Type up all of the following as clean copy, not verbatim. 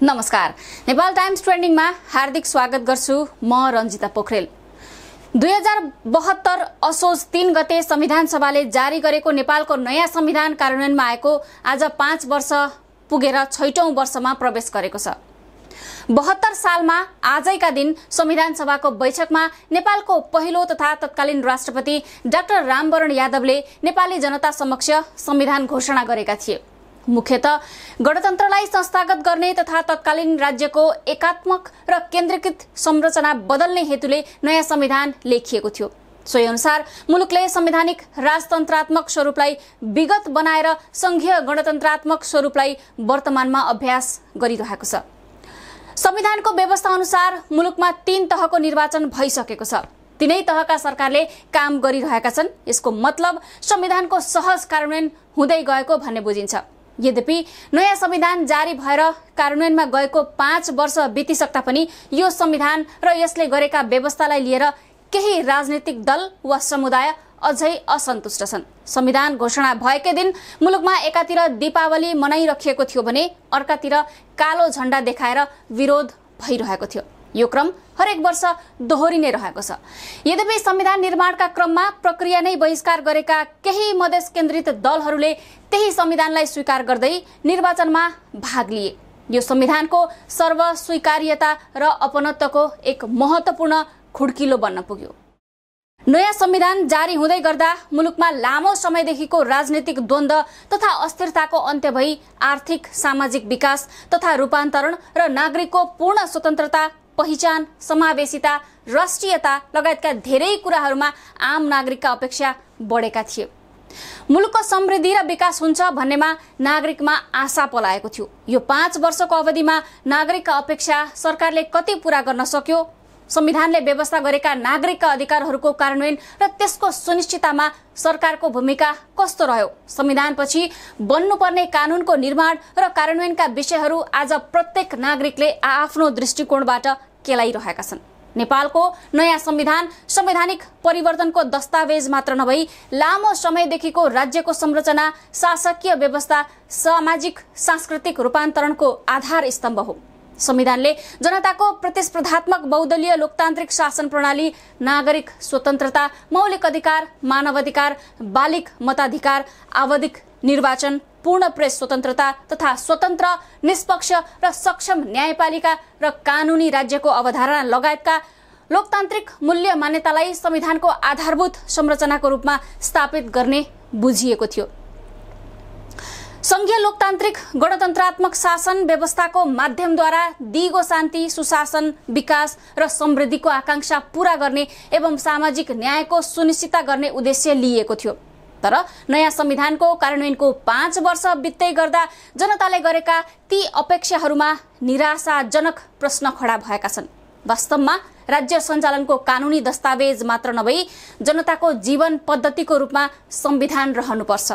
नमस्कार, नेपाल टाइम्स ट्रेन्डिङमा हार्दिक स्वागत गर्छु। म रञ्जिता पोखरेल। 2072 असोज 3 गते संविधान सभाले जारी गरेको नेपालको नयाँ संविधान कार्यान्वयनमा आएको आज 5 वर्ष पुगेर 6औं वर्षमा प्रवेश गरेको छ। 72 सालमा आजैका दिन संविधान सभाको बैठकमा नेपालको पहिलो तथा तत्कालीन राष्ट्रपति डाक्टर रामवरण यादवले नेपाली जनता समक्ष संविधान घोषणा गरेका थिए। मुख्यतः गणतन्त्रलाई संस्थागत गर्ने तथा तत्कालीन राज्यको एकात्मक र केन्द्रीकृत संरचना बदल्ने हेतुले नयाँ संविधान लेखिएको थियो। सोही अनुसार मुलुकले संवैधानिक राजतन्त्रात्मक स्वरूपलाई विगत बनाएर संघीय गणतन्त्रात्मक स्वरूपलाई वर्तमानमा अभ्यास गरिरहेको छ। संविधानको व्यवस्था अनुसार मुलुकमा 3 तहको निर्वाचन भइसकेको छ। तीनै तहका सरकारले काम गरिरहेका छन्। यसको मतलब संविधानको सहज कार्यान्वयन हुँदै गएको भन्ने बुझिन्छ। यद्यपि नयाँ संविधान जारी भएर कार्यान्वयनमा गएको 5 वर्ष बितिसक्दा पनि यो संविधान र यसले गरेका व्यवस्थालाई लिएर केही राजनीतिक दल वा समुदाय अझै असन्तुष्ट छन्। संविधान घोषणा भएकै दिन मुलुकमा एकातिर दीपावली मनाइराखिएको थियो भने अर्कातिर कालो झण्डा देखाएर विरोध भइरहेको थियो। यो क्रम हरेक वर्ष दोहोरिने रहेको छ। यद्यपि संविधान निर्माणका क्रममा प्रक्रिया नै बहिष्कार गरेका केही मधेस केन्द्रित दलहरूले त्यही संविधानलाई स्वीकार गर्दै निर्वाचनमा भाग लिए। यो संविधानको सर्वस्वीकार्यता र अपनत्वको एक महत्त्वपूर्ण खुड्किलो बन्न पुग्यो। नयाँ संविधान जारी हुँदै गर्दा मुलुकमा लामो समयदेखिको राजनीतिक द्वन्द्व तथा अस्थिरताको अन्त्य भई आर्थिक सामाजिक विकास तथा रूपान्तरण र नागरिकको पूर्ण स्वतन्त्रता, पहिचान, समावेशिता, राष्ट्रियता लगायतका धेरै कुराहरूमा आम नागरिकका अपेक्षा बढेका थिए। मुलुकको समृद्धि र विकास हुन्छ भन्नेमा नागरिकमा आशा पलाएको थियो। यो 5 वर्षको अवधिमा नागरिकका अपेक्षा सरकारले कति पूरा गर्न सक्यो? संविधानले व्यवस्था गरेका नागरिकका अधिकारहरूको कार्यान्वयन र त्यसको सुनिश्चिततामा सरकारको भूमिका कस्तो रह्यो? संविधानपछि बन्नुपर्ने कानूनको निर्माण र कार्यान्वयनका विषयहरू आज प्रत्येक नागरिकले आफ्नो दृष्टिकोणबाट केलाइरहेका छन्। नेपालको नयाँ संविधान संवैधानिक परिवर्तनको दस्तावेज मात्र नभई लामो समयदेखिको राज्यको संरचना, शासकीय व्यवस्था, सामाजिक सांस्कृतिक रूपान्तरणको आधार स्तम्भ हो। संविधानले जनताको प्रतिस्पर्धात्मक बहुदलीय लोकतान्त्रिक शासन प्रणाली, नागरिक स्वतन्त्रता, मौलिक अधिकार, मानवाधिकार, बालिक मताधिकार, आवधिक निर्वाचन, पूर्ण प्रेस स्वतन्त्रता तथा स्वतन्त्र, निष्पक्ष र सक्षम न्यायपालिका र कानूनी राज्यको अवधारणा लगायतका लोकतान्त्रिक मूल्य मान्यतालाई संविधानको आधारभूत संरचनाको रूपमा स्थापित गर्ने बुझिएको थियो। संघीय लोकतान्त्रिक गणतन्त्रात्मक शासन व्यवस्थाको माध्यमद्वारा दिगो शान्ति, सुशासन, विकास र समृद्धिको आकांक्षा पूरा गर्ने एवं सामाजिक न्यायको सुनिश्चित गर्ने उद्देश्य लिएको थियो। तर नयाँ संविधानको कार्यान्वयनको 5 वर्ष बित्दै गर्दा जनताले गरेका ती अपेक्षाहरूमा निराशाजनक प्रश्न खडा भएका छन्। वास्तवमा राज्य सञ्चालनको कानूनी दस्तावेज मात्र नभई जनताको जीवन पद्धतिको रूपमा संविधान रहनुपर्छ।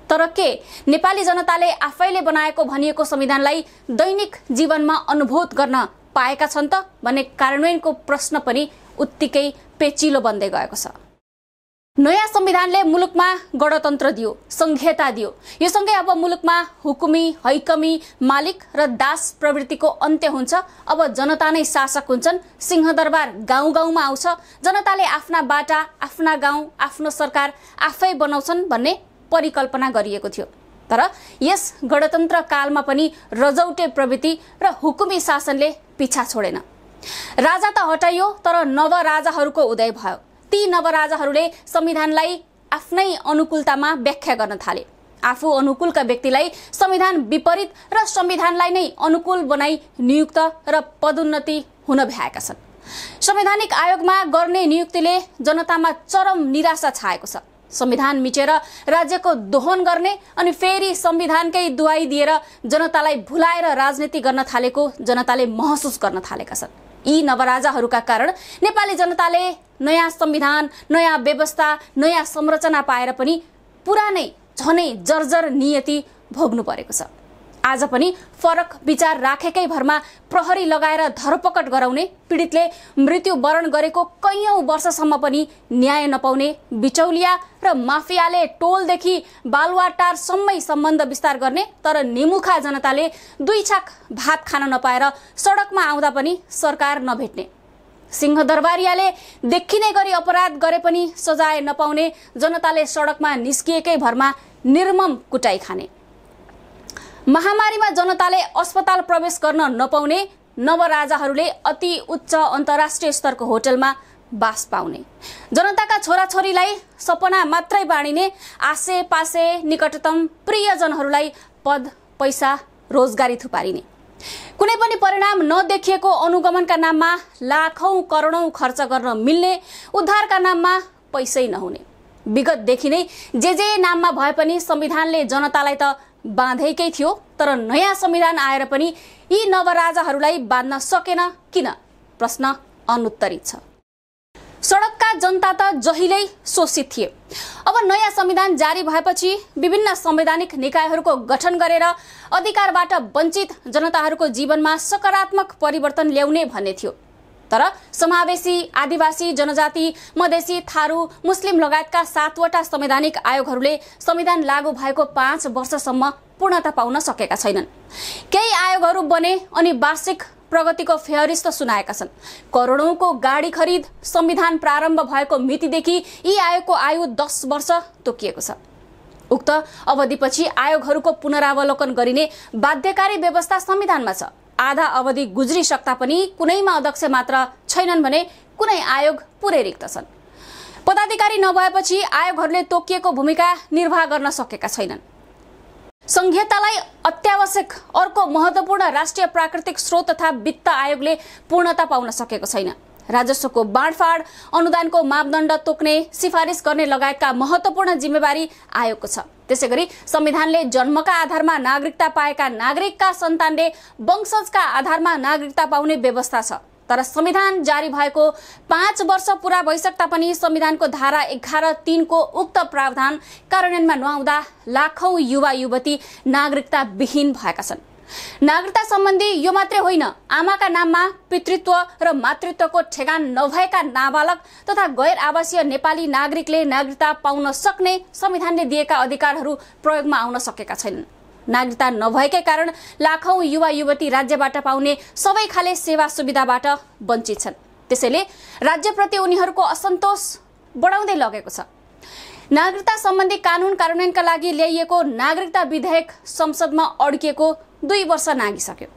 तर के नेपाली जनताले आफैले बनाएको भनिएको संविधानलाई दैनिक जीवनमा अनुभूत गर्न पाएका छन् त भन्ने कार्यान्वयनको प्रश्न पनि उत्तिकै पेचिलो बन्दै गएको छ। नयाँ संविधानले मुलुकमा गणतन्त्र दियो, संघीयता दियो। यो सँगै अब मुलुकमा हुकुमी, हैकमी, मालिक र दास प्रवृत्तिको अन्त्य हुन्छ। अब जनता नै शासक हुन्छन्। सिंहदरबार गाउँ-गाउँमा आउँछ। जनताले आफ्ना बाटा, आफ्ना गाउँ, आफ्नो सरकार आफै बनाउँछन् भन्ने परिकल्पना गरिएको थियो। तर यस गणतन्त्र कालमा पनि रजौटे प्रवृत्ति र हुकुमी शासनले पिछा छोडेन। राजा त हटाइयो, तर नवराजाहरूको उदय भयो। ती नवराजाहरूले संविधानलाई आफ्नै अनुकूलतामा व्याख्या गर्न थाले। आफू अनुकूलका व्यक्तिलाई संविधान विपरीत र संविधानलाई नै अनुकूल बनाई नियुक्त र पदोन्नति हुन भ्याएका छन्। संवैधानिक आयोगमा गर्ने नियुक्तिले जनतामा चरम निराशा छाएको छ। संविधान मिचेर राज्यको दोहन गर्ने अनि फेरि संविधानकै दुहाई दिएर जनतालाई भुलाएर राजनीति गर्न थालेको जनताले महसुस गर्न थालेका छन्। यी नवराजाहरूका कारण नेपाली जनताले नयाँ संविधान, नयाँ व्यवस्था, नयाँ संरचना पाएर पनि पुरानै झनै जर्जर नियति भोग्नु परेको छ। आज पनि फरक विचार राखेकै भरमा प्रहरी लगाएर धरपकड गराउने, पीडितले मृत्युवरण गरेको कैयौं वर्षसम्म पनि न्याय नपाउने, बिचौलिया र माफियाले टोलदेखि बालुवाटारसम्मै सम्बन्ध विस्तार गर्ने तर निमुखा जनताले दुई छाक भात खान नपाएर सडकमा आउँदा पनि सरकार नभेट्ने, सिंहदरबारियाले देखिने गरी अपराध गरे पनि सजाय नपाउने, जनताले सडकमा निस्किएकै भरमा निर्मम कुटाई खाने, महामारीमा जनताले अस्पताल प्रवेश गर्न नपाउने, नवराजाहरूले अति उच्च अन्तर्राष्ट्रिय स्तरको होटलमा बास पाउने, जनताका छोराछोरीलाई सपना मात्रै बाँडिने, आसे पासे निकटतम प्रियजनहरूलाई पद पैसा रोजगारी थुपारिने, कुनै पनि परिणाम नदेखिएको अनुगमनका नाममा लाखौं करोडौं खर्च गर्न मिल्ने, उद्धारका नाममा पैसै नहुने, विगतदेखि नै जे नाममा भए पनि संविधानले जनतालाई त बाँधेकै थियो, तर नयाँ संविधान आएर पनि यी नवराजाहरूलाई बाँध्न सकेन किन? प्रश्न अनुत्तरित छ। सडकका जनता त जहिल्यै शोषित थिए। अब नयाँ संविधान जारी भएपछि विभिन्न संवैधानिक निकायहरूको गठन गरेर अधिकारबाट वञ्चित जनताहरूको जीवनमा सकारात्मक परिवर्तन ल्याउने भन्ने थियो, तर समावेशी, आदिवासी, जनजाति, मधेसी, थारू, मुस्लिम लगायतका 7वटा संवैधानिक आयोगहरूले संविधान लागू भएको 5 वर्षसम्म पूर्णता पाउन सकेका छैनन्। केही आयोगहरू बने अनि वार्षिक प्रगतिको फेहरिस्त सुनाएका छन्। करोडौंको गाडी खरिद, संविधान प्रारम्भ भएको मितिदेखि यी आयोगको आयु 10 वर्ष तोकिएको छ। उक्त अवधिपछि आयोगहरूको पुनरावलोकन गरिने बाध्यकारी व्यवस्था संविधानमा छ। आधा अवधि गुज्रिसक्दा पनि कुनैमा अध्यक्ष मात्र छैनन् भने कुनै आयोग पुरै रिक्त छन्। पदाधिकारी नभएपछि आयोगहरूले तोकिएको भूमिका निर्वाह गर्न सकेका छैनन्। संघीयतालाई अत्यावश्यक अर्को महत्वपूर्ण राष्ट्रिय प्राकृतिक स्रोत तथा वित्त आयोगले पूर्णता पाउन सकेको छैन। राजस्वको बाँडफाँड, अनुदानको मापदण्ड तोक्ने, सिफारिस गर्ने लगायतका महत्वपूर्ण जिम्मेवारी आयोगको छ। त्यसैगरी संविधानले जन्मका आधारमा नागरिकता पाएका नागरिकका सन्तानले वंशजका आधारमा नागरिकता पाउने व्यवस्था छ। तर संविधान जारी भएको 5 वर्ष पूरा भइसक्दा पनि संविधानको धारा 11(3) को उक्त प्रावधान कार्यान्वयनमा नआउँदा लाखौं युवा युवती नागरिकता विहीन भएका छन्। नागरिकता सम्बन्धी यो मात्रै होइन, आमाका नाममा पितृत्व र मातृत्वको ठेगान नभएका नाबालक तथा गैर आवासीय नेपाली नागरिकले नागरिकता पाउन सक्ने संविधानले दिएका अधिकारहरू प्रयोगमा आउन सकेका छैनन्। नागरिकता नभएकै कारण लाखौं युवा युवती राज्यबाट पाउने सबै खाले सेवा सुविधाबाट वञ्चित छन्। त्यसैले राज्यप्रति उनीहरूको असन्तोष बढाउँदै लगेको छ। नागरिकता सम्बन्धी कानून कार्यान्वयनका लागि ल्याइएको नागरिकता विधेयक संसदमा अड्किएको 2 वर्ष नागिसक्यो।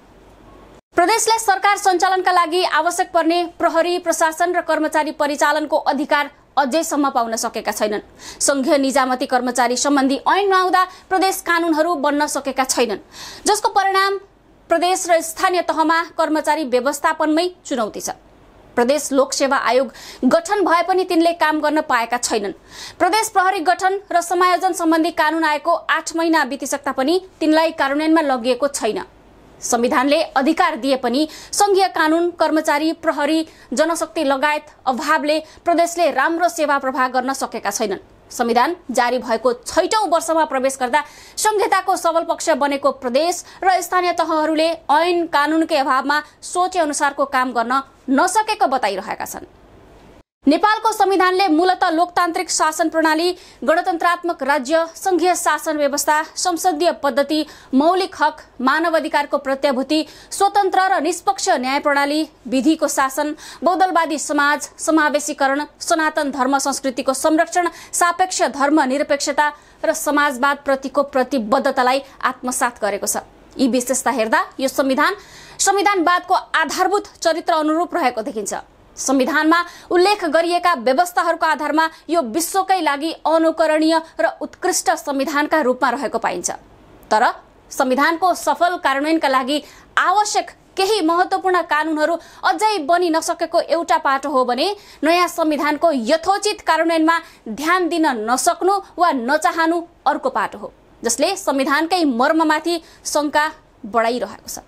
प्रदेशले सरकार सञ्चालनका लागि आवश्यक पर्ने प्रहरी, प्रशासन र कर्मचारी परिचालनको अधिकार अझैसम्म पाउन सकेका छैनन्। संघीय निजामती कर्मचारी सम्बन्धी ऐन नआउँदा प्रदेश कानूनहरू बन्न सकेका छैनन्, जसको परिणाम प्रदेश र स्थानीय तहमा कर्मचारी व्यवस्थापनमै चुनौती छ। प्रदेश लोकसेवा आयोग गठन भए पनि तिनले काम गर्न पाएका छैनन्। प्रदेश प्रहरी गठन र समायोजन सम्बन्धी कानून आएको 8 महिना बितिसक्दा पनि तिनलाई कार्यान्वयनमा लगिएको छैन। संविधानले अधिकार दिए पनि संघीय कानून, कर्मचारी, प्रहरी, जनशक्ति लगायत अभावले प्रदेशले राम्रो सेवा प्रवाह गर्न सकेका छैनन्। संविधान जारी भएको 6औं वर्षमा प्रवेश गर्दा संहिताको सबल पक्ष बनेको प्रदेश र स्थानीय तहहरूले ऐन कानूनकै अभावमा सोचे अनुसारको काम गर्न नसकेको बताइरहेका छन्। नेपालको संविधानले मूलतः लोकतान्त्रिक शासन प्रणाली, गणतन्त्रात्मक राज्य, संघीय शासन व्यवस्था, संसदीय पद्धति, मौलिक हक, मानव अधिकारको प्रत्याभूति, स्वतन्त्र र निष्पक्ष न्याय प्रणाली, विधिको शासन, बहुदलवादी समाज, समावेशीकरण, सनातन धर्म संस्कृतिको संरक्षण, सापेक्ष धर्म निरपेक्षता र समाजवाद प्रतिको प्रतिबद्धतालाई आत्मसात गरेको छ। यी विशेषता हेर्दा यो संविधानवादको आधारभूत चरित्र अनुरूप रहेको देखिन्छ। संविधानमा उल्लेख गरिएका व्यवस्थाहरूको आधारमा यो विश्वकै लागि अनुकरणीय र उत्कृष्ट संविधानका रूपमा रहेको पाइन्छ। तर संविधानको सफल कार्यान्वयनका लागि आवश्यक केही महत्वपूर्ण कानूनहरू अझै बनि नसकेको एउटा पाटो हो भने नयाँ संविधानको यथोचित कार्यान्वयनमा ध्यान दिन नसक्नु वा नचाहनु अर्को पाटो हो, जसले संविधानकै मर्ममाथि शंका बढाइरहेको छ।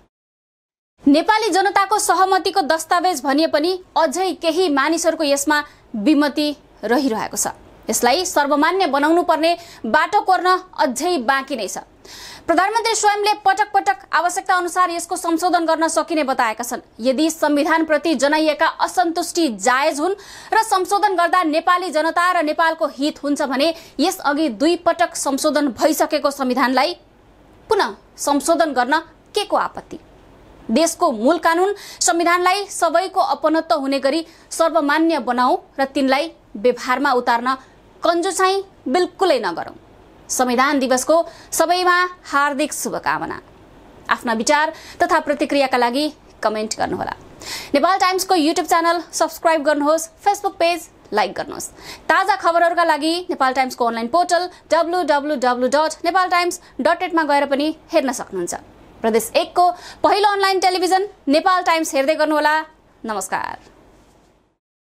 नेपाली जनताको सहमतिको दस्तावेज भनिए पनि अझै केही मानिसहरूको यसमा विमति रहिरहेको छ। यसलाई सर्वमान्य बनाउनु पर्ने बाटो कोर्न अझै बाँकी नै छ। प्रधानमन्त्री स्वयंले पटक पटक आवश्यकता अनुसार यसको संशोधन गर्न सकिने बताएका छन्। यदि संविधानप्रति जनाइएका असन्तुष्टि जायज हुन् र संशोधन गर्दा नेपाली जनता र नेपालको हित हुन्छ भने यसअघि 2 पटक संशोधन भइसकेको संविधानलाई पुनः संशोधन गर्न के को आपत्ति? देशको मूल कानून संविधानलाई सबैको अपनत्व हुने गरी सर्वमान्य बनाऊ र तिनलाई व्यवहारमा उतार्न कन्जुसाई बिल्कुलै नगरौं। संविधान दिवसको सबैमा हार्दिक शुभकामना। आफ्ना विचार तथा प्रतिक्रियाका लागि कमेन्ट गर्नुहोला। नेपाल टाइम्सको युट्युब च्यानल सब्स्क्राइब गर्नुहोस्, फेसबुक पेज लाइक गर्नुहोस्। ताजा खबरहरूका लागि नेपाल टाइम्सको अनलाइन पोर्टल www.nepaltimes.net मा गएर पनि हेर्न सक्नुहुन्छ। प्रदेश 1 को पहिलो अनलाइन टेलिभिजन नेपाल टाइम्स हेर्दै गर्नुहोला। नमस्कार।